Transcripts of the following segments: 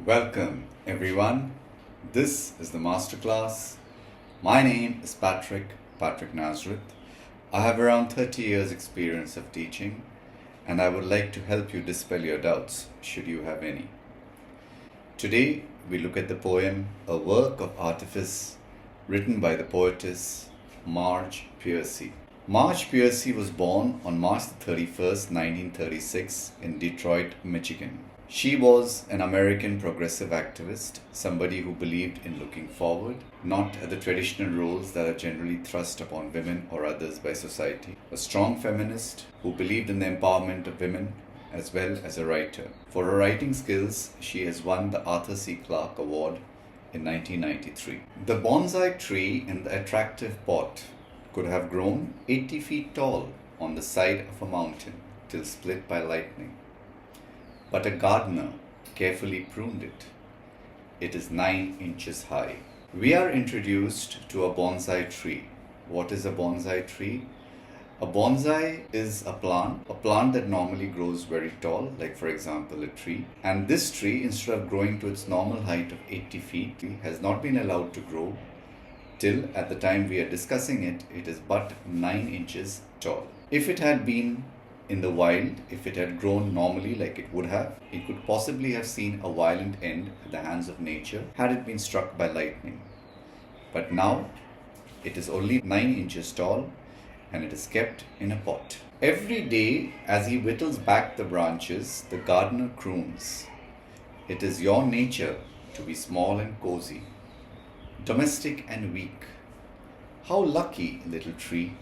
Welcome everyone. This is the MasterClass. My name is Patricknazareth. I have around 30 years experience of teaching and I would like to help you dispel your doubts should you have any. Today we look at the poem A Work of Artifice written by the poetess Marge Piercy. Marge Piercy was born on March 31st, 1936 in Detroit, Michigan. She was an American progressive activist, somebody who believed in looking forward, not at the traditional roles that are generally thrust upon women or others by society. A strong feminist who believed in the empowerment of women as well as a writer. For her writing skills, she has won the Arthur C. Clarke Award in 1993. The bonsai tree in the attractive pot could have grown 80 feet tall on the side of a mountain till split by lightning. But a gardener carefully pruned it. It is 9 inches high. We are introduced to a bonsai tree. What is a bonsai tree? A bonsai is a plant that normally grows very tall, like for example a tree. And this tree, instead of growing to its normal height of 80 feet, has not been allowed to grow till at the time we are discussing it, it is but 9 inches tall. If it had been in the wild, if it had grown normally like it would have, it could possibly have seen a violent end at the hands of nature had it been struck by lightning. But now, it is only 9 inches tall and it is kept in a pot. Every day, as he whittles back the branches, the gardener croons. It is your nature to be small and cozy, domestic and weak. How lucky, little tree,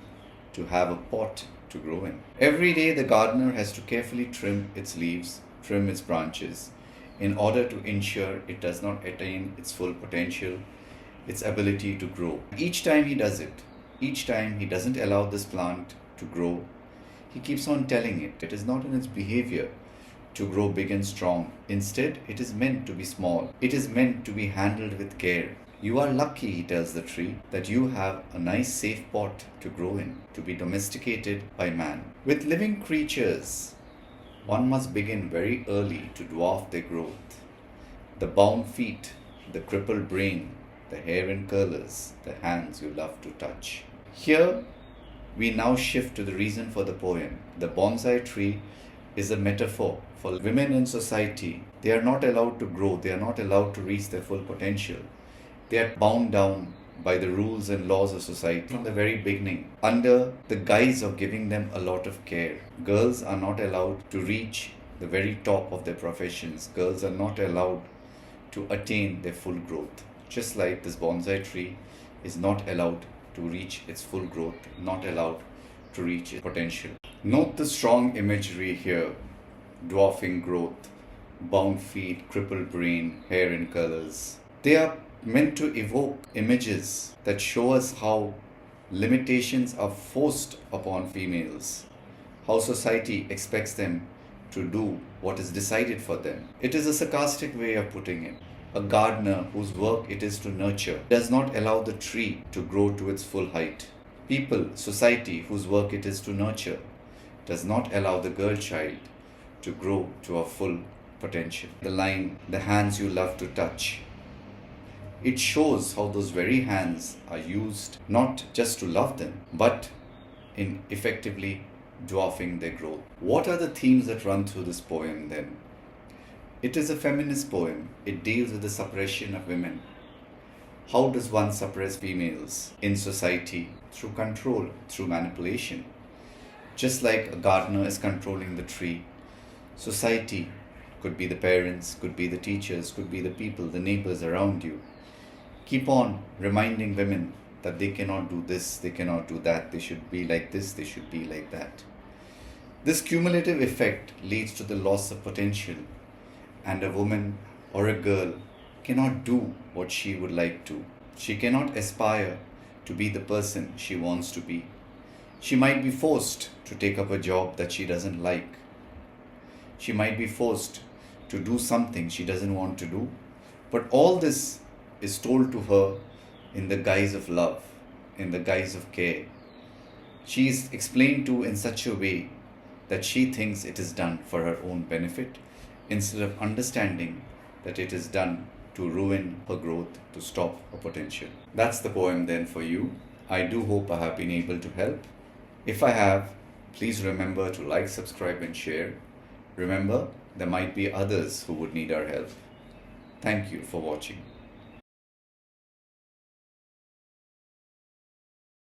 to have a pot to grow in. Every day the gardener has to carefully trim its leaves, trim its branches, in order to ensure it does not attain its full potential, its ability to grow. Each time he does it, each time he doesn't allow this plant to grow, he keeps on telling it it is not in its behavior to grow big and strong. Instead, it is meant to be small. It is meant to be handled with care. You are lucky, he tells the tree, that you have a nice safe pot to grow in, to be domesticated by man. With living creatures, one must begin very early to dwarf their growth. The bound feet, the crippled brain, the hair in curlers, the hands you love to touch. Here, we now shift to the reason for the poem. The bonsai tree is a metaphor for women in society. They are not allowed to grow, they are not allowed to reach their full potential. They are bound down by the rules and laws of society from the very beginning, under the guise of giving them a lot of care. Girls are not allowed to reach the very top of their professions. Girls are not allowed to attain their full growth. Just like this bonsai tree is not allowed to reach its full growth, not allowed to reach its potential. Note the strong imagery here: dwarfing growth, bound feet, crippled brain, hair in colors. They are meant to evoke images that show us how limitations are forced upon females, how society expects them to do what is decided for them. It is a sarcastic way of putting it. A gardener whose work it is to nurture does not allow the tree to grow to its full height. People, society whose work it is to nurture does not allow the girl child to grow to her full potential. The line, the hands you love to touch, it shows how those very hands are used not just to love them, but in effectively dwarfing their growth. What are the themes that run through this poem then? It is a feminist poem. It deals with the suppression of women. How does one suppress females in society? Through control, through manipulation. Just like a gardener is controlling the tree, society could be the parents, could be the teachers, could be the people, the neighbors around you. Keep on reminding women that they cannot do this, they cannot do that, they should be like this, they should be like that. This cumulative effect leads to the loss of potential, and a woman or a girl cannot do what she would like to. She cannot aspire to be the person she wants to be. She might be forced to take up a job that she doesn't like. She might be forced to do something she doesn't want to do. But all this is told to her in the guise of love, in the guise of care. She is explained to in such a way that she thinks it is done for her own benefit, instead of understanding that it is done to ruin her growth, to stop her potential. That's the poem then for you. I do hope I have been able to help. If I have, please remember to like, subscribe, and share. Remember, there might be others who would need our help. Thank you for watching.